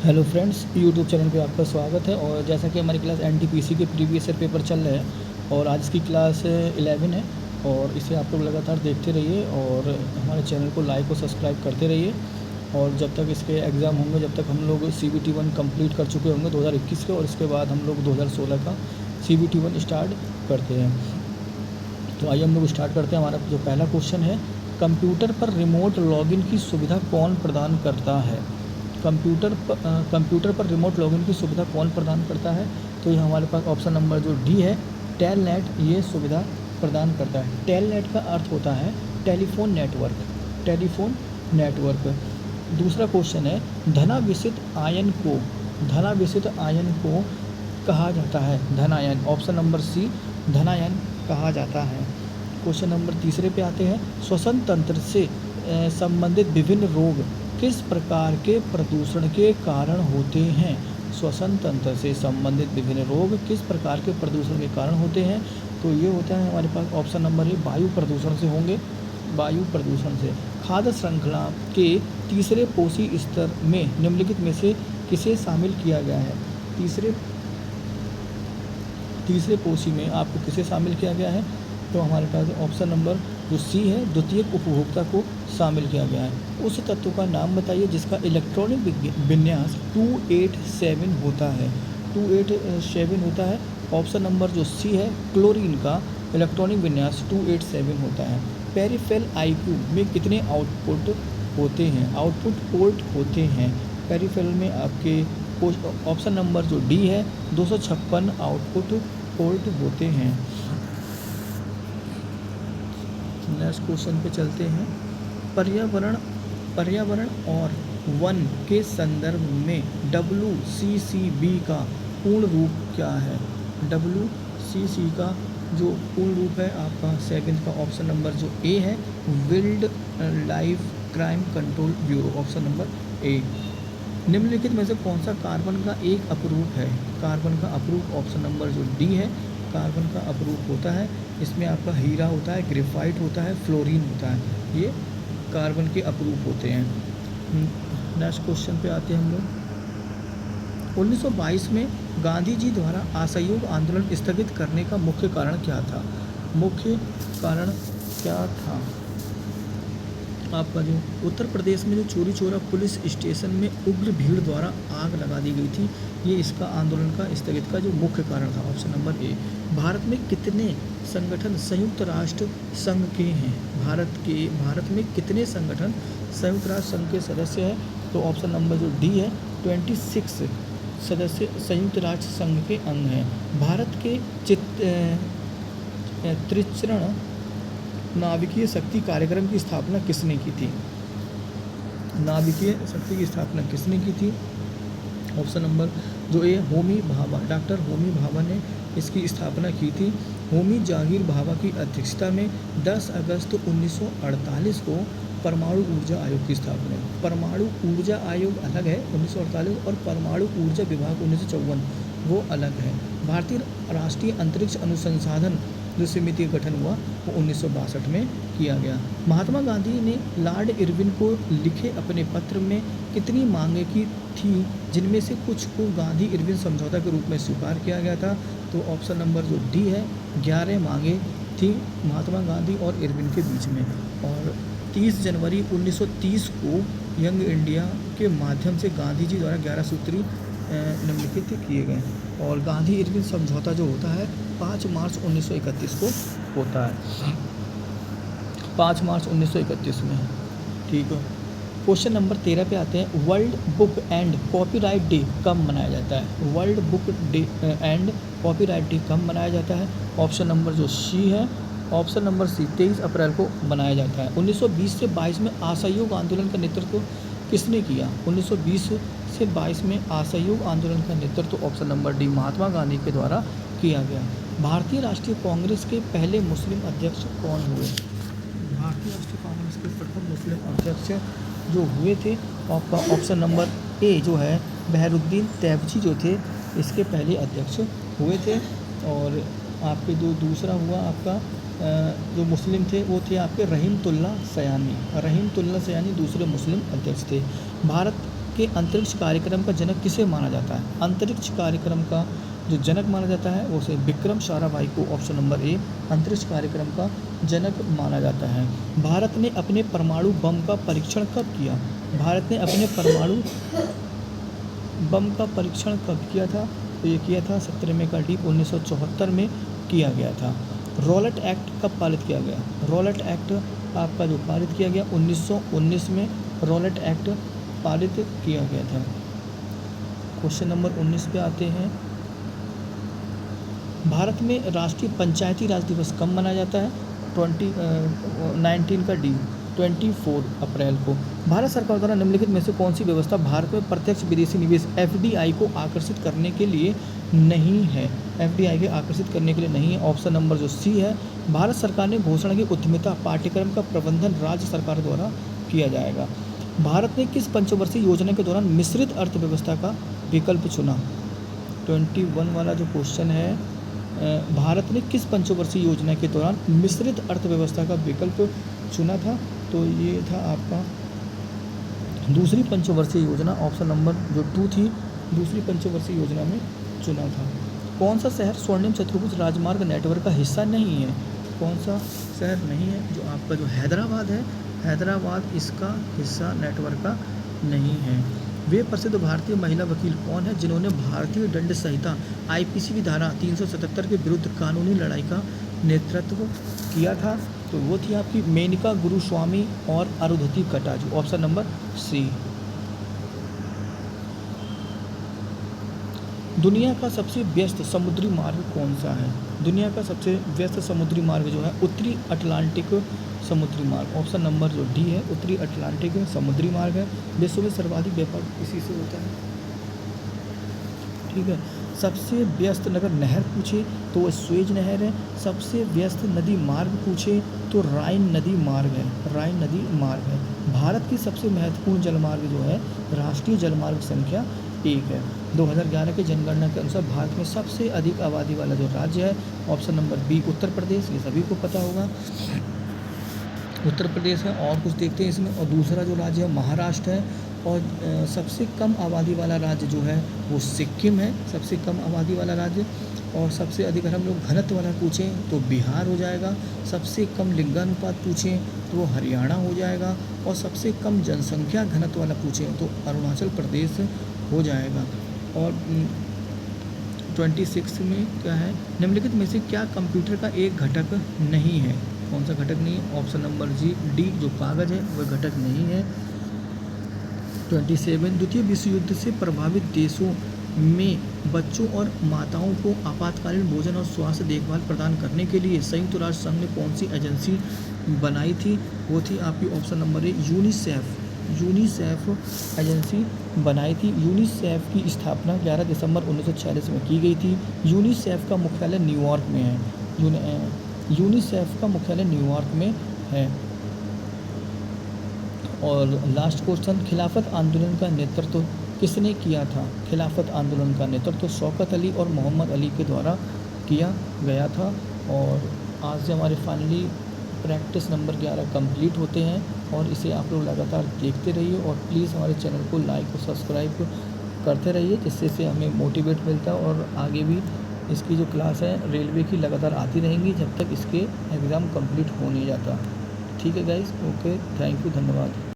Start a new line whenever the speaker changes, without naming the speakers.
Hello friends, YouTube channel पे आपका स्वागत है। और जैसा कि हमारी क्लास एनटीपीसी के प्रीवियस ईयर पेपर चल रहे हैं और आज इसकी क्लास 11 है और इसे आप लोग लगातार देखते रहिए और हमारे चैनल को लाइक और सब्सक्राइब करते रहिए। और जब तक इसके एग्ज़ाम होंगे, जब तक हम लोग CBT 1 कंप्लीट कर चुके होंगे 2021 के, और इसके बाद हम लोग 2016 का CBT 1 स्टार्ट करते हैं। तो आइए हम लोग स्टार्ट करते हैं। हमारा जो पहला क्वेश्चन है, कंप्यूटर पर रिमोट लॉगिन की सुविधा कौन प्रदान करता है? कंप्यूटर पर रिमोट लॉगिन की सुविधा कौन प्रदान करता है? तो ये हमारे पास ऑप्शन नंबर जो डी है, टेलनेट ये सुविधा प्रदान करता है। टेलनेट का अर्थ होता है टेलीफोन नेटवर्क, टेलीफोन नेटवर्क। दूसरा क्वेश्चन है, धनाविशिष्ट आयन को कहा जाता है? धनायन, ऑप्शन नंबर सी, धनायन कहा जाता है। क्वेश्चन नंबर तीसरे पे आते हैं, श्वसन तंत्र से संबंधित विभिन्न रोग किस प्रकार के प्रदूषण के कारण होते हैं? श्वसन तंत्र से संबंधित विभिन्न रोग किस प्रकार के प्रदूषण के कारण होते हैं? तो ये होता है हमारे पास ऑप्शन नंबर ए, वायु प्रदूषण से होंगे, वायु प्रदूषण से। खाद्य श्रृंखला के तीसरे पोषी स्तर में निम्नलिखित में से किसे शामिल किया गया है? तीसरे पोषी में आपको किसे शामिल किया गया है? तो हमारे पास ऑप्शन नंबर जो सी है, द्वितीयक उपभोक्ता को शामिल किया गया है। उस तत्व का नाम बताइए जिसका इलेक्ट्रॉनिक विन्यास 287 होता है। 287 होता है। ऑप्शन नंबर जो सी है, क्लोरीन का इलेक्ट्रॉनिक विन्यास 287 होता है। पेरिफेरल IQ में कितने आउटपुट होते हैं? आउटपुट पोर्ट होते हैं पेरिफेरल में आपके। ऑप्शन नंबर जो डी है, 256 आउटपुट पोर्ट होते हैं। नेक्स्ट क्वेश्चन पे चलते हैं। पर्यावरण और वन के संदर्भ में WCCB का पूर्ण रूप क्या है? WCC का जो पूर्ण रूप है आपका सेकंड का ऑप्शन नंबर जो ए है, wild life crime control bureau, option number A. निम्नलिखित में से कौन सा कार्बन का एक अपरूप है? कार्बन का अपरूप ऑप्शन नंबर जो डी है, कार्बन का अपरूप होता है। इसमें आपका हीरा होता है, ग्रेफाइट होता है, फ्लोरीन होता है, ये कार्बन के अपरूप होते हैं। नेक्स्ट क्वेश्चन पे आते हैं हम लोग। 1922 में गांधी जी द्वारा असहयोग आंदोलन स्थगित करने का मुख्य कारण क्या था? मुख्य कारण क्या था? आपका जो उत्तर प्रदेश में जो चोरी चोरा पुलिस स्टेशन में उग्र भीड़ द्वारा आग लगा दी गई थी, ये इसका आंदोलन का स्थगित का जो मुख्य कारण था, ऑप्शन नंबर ए। भारत में कितने संगठन संयुक्त राष्ट्र संघ के हैं? भारत में कितने संगठन संयुक्त राष्ट्र संघ के सदस्य हैं? तो ऑप्शन नंबर जो डी है, 26 सदस्य संयुक्त राष्ट्र संघ के अंग हैं। भारत के त्रिचरण नाभिकीय शक्ति कार्यक्रम की स्थापना किसने की थी? नाभिकीय शक्ति की स्थापना किसने की थी? ऑप्शन नंबर जो ए, होमी भाभा, डॉक्टर होमी भाभा ने इसकी स्थापना की थी। होमी जहांगीर भाभा की अध्यक्षता में 10 अगस्त 1948 को परमाणु ऊर्जा आयोग की स्थापना है। परमाणु ऊर्जा आयोग अलग है 1948, और परमाणु ऊर्जा विभाग 1954 वो अलग है। भारतीय राष्ट्रीय अंतरिक्ष अनुसंधान जो समिति का गठन हुआ वो 1962 में किया गया। महात्मा गांधी ने लॉर्ड इरविन को लिखे अपने पत्र में कितनी मांगें की थी, जिनमें से कुछ को गांधी इरविन समझौता के रूप में स्वीकार किया गया था? तो ऑप्शन नंबर जो डी है, 11 मांगें थी महात्मा गांधी और इरविन के बीच में। और 30 जनवरी 1930 को यंग इंडिया के माध्यम से गांधी जी द्वारा 11 सूत्री निम्नलिखित किए गए। और गांधी इरविन समझौता जो होता है 5 मार्च 1931 को होता है, 5 मार्च 1931 में। ठीक है। क्वेश्चन नंबर 13 पे आते हैं। World book and copyright day कब मनाया जाता है? World book day and copyright day कब मनाया जाता है? ऑप्शन नंबर जो सी है, ऑप्शन नंबर सी, 23 अप्रैल को मनाया जाता है। 1920 से 22 में असहयोग आंदोलन का नेतृत्व किसने किया? 1920 से 22 में असहयोग आंदोलन का नेतृत्व option number D, Mahatma Gandhi के द्वारा किया गया। भारतीय राष्ट्रीय कांग्रेस के पहले मुस्लिम अध्यक्ष कौन हुए? भारतीय राष्ट्रीय कांग्रेस के प्रथम मुस्लिम अध्यक्ष जो हुए थे, आपका ऑप्शन नंबर ए जो है, बहरुद्दीन तैयबजी जो थे इसके पहले अध्यक्ष हुए थे। और आपके जो दूसरा हुआ आपका जो मुस्लिम थे वो थे आपके रहीमतुल्लाह सयानी दूसरे मुस्लिम अध्यक्ष थे। के अंतरिक्ष कार्यक्रम का जनक किसे माना जाता है? अंतरिक्ष कार्यक्रम का जो जनक माना जाता है वो से विक्रम साराभाई को ऑप्शन नंबर ए अंतरिक्ष कार्यक्रम का जनक माना जाता है। भारत ने अपने परमाणु बम का परीक्षण कब किया? भारत ने अपने परमाणु बम का परीक्षण कब किया था? तो ये किया था 17 मई का डी 1974 में किया गया था। रॉलेट एक्ट कब पारित किया गया? रॉलेट एक्ट आपका जो पारित किया गया 1919 में रॉलेट एक्ट पारित किया गया था। क्वेश्चन नंबर 19 पे आते हैं। भारत में राष्ट्रीय पंचायती राज दिवस कब मनाया जाता है? 19 का डी 24 अप्रैल को। भारत सरकार द्वारा निम्नलिखित में से कौन सी व्यवस्था भारत में प्रत्यक्ष विदेशी निवेश FDI को आकर्षित करने के लिए नहीं है? FDI के आकर्षित करने के लिए नहीं है। ऑप्शन नंबर जो सी है। भारत सरकार ने घोषणा की उद्यमिता पाठ्यक्रम का प्रबंधन राज्य सरकार द्वारा किया जाएगा। भारत ने किस पंचवर्षीय योजना के दौरान मिश्रित अर्थव्यवस्था का विकल्प चुना? 21 वाला जो क्वेश्चन है, भारत ने किस पंचवर्षीय योजना के दौरान मिश्रित अर्थव्यवस्था का विकल्प चुना था? तो ये था आपका दूसरी पंचवर्षीय योजना, ऑप्शन नंबर जो 2 थी, दूसरी पंचवर्षीय योजना में चुना था। कौन सा शहर स्वर्णिम चतुर्भुज राजमार्ग नेटवर्क का हिस्सा नहीं है? कौन सा शहर नहीं है? जो आपका जो हैदराबाद है, हैदराबाद इसका हिस्सा नेटवर्क का नहीं है। वे प्रसिद्ध भारतीय महिला वकील कौन है जिन्होंने भारतीय दंड संहिता IPC की धारा 377 के विरुद्ध कानूनी लड़ाई का नेतृत्व किया था? तो वो थी आपकी मेनका गुरुस्वामी और अरुंधति कटाजू, ऑप्शन नंबर सी। दुनिया का सबसे व्यस्त समुद्री मार्ग कौन सा है? दुनिया का सबसे व्यस्त समुद्री मार्ग जो है उत्तरी अटलांटिक समुद्री मार्ग, ऑप्शन नंबर जो डी है उत्तरी अटलांटिक समुद्री मार्ग है। विश्व में सर्वाधिक व्यापार इसी से होता है। ठीक है। सबसे व्यस्त नगर नहर पूछे तो वो स्वेज नहर है। सबसे व्यस्त नदी मार्ग पूछे तो राइन नदी मार्ग है, राइन नदी मार्ग है। भारत की सबसे महत्वपूर्ण जलमार्ग जो है राष्ट्रीय जलमार्ग संख्या 1 है। 2011 के जनगणना के अनुसार भारत में सबसे अधिक आबादी वाला जो राज्य है, option number B Uttar Pradesh, ये सभी को पता होगा, उत्तर प्रदेश है। और कुछ देखते हैं इसमें, और दूसरा जो राज्य है महाराष्ट्र है, और सबसे कम आबादी वाला राज्य जो है वो सिक्किम है, सबसे कम आबादी वाला राज्य। और सबसे अधिक अगर हम लोग घनत्व वाला पूछें तो बिहार हो जाएगा। सबसे कम लिंगानुपात पूछें तो वो हरियाणा हो जाएगा। और सबसे कम जनसंख्या घनत्व वाला पूछें तो अरुणाचल प्रदेश हो जाएगा। और 26 में क्या है, निम्नलिखित में से क्या कंप्यूटर का एक घटक नहीं है? कौन सा घटक नहीं है? ऑप्शन नंबर डी जो कागज़ है वह घटक नहीं है। 27 द्वितीय विश्व युद्ध से प्रभावित देशों में बच्चों और माताओं को आपातकालीन भोजन और स्वास्थ्य देखभाल प्रदान करने के लिए संयुक्त राष्ट्र संघ ने कौन सी एजेंसी बनाई थी? वो थी आपकी option number A UNICEF, UNICEF agency बनाई थी। यूनिसेफ की स्थापना 11 दिसंबर 1946 में की गई थी। यूनिसेफ का मुख्यालय न्यूयॉर्क में है। यूनिसेफ का मुख्यालय न्यूयॉर्क में है। और लास्ट क्वेश्चन, खिलाफत आंदोलन का नेतृत्व किसने किया था? खिलाफत आंदोलन का नेतृत्व शौकत अली और मोहम्मद अली के द्वारा किया गया था। और आज से हमारे फाइनली प्रैक्टिस नंबर 11 कंप्लीट होते हैं, और इसे आप लोग लगातार देखते रहिए, और प्लीज़ हमारे चैनल को लाइक और सब्सक्राइब करते रहिए, जिससे से हमें मोटिवेट मिलता है। और आगे भी इसकी जो क्लास है रेलवे की लगातार आती रहेंगी जब तक इसके एग्ज़ाम कंप्लीट हो नहीं जाता। ठीक है गाइस, ओके, थैंक यू, धन्यवाद।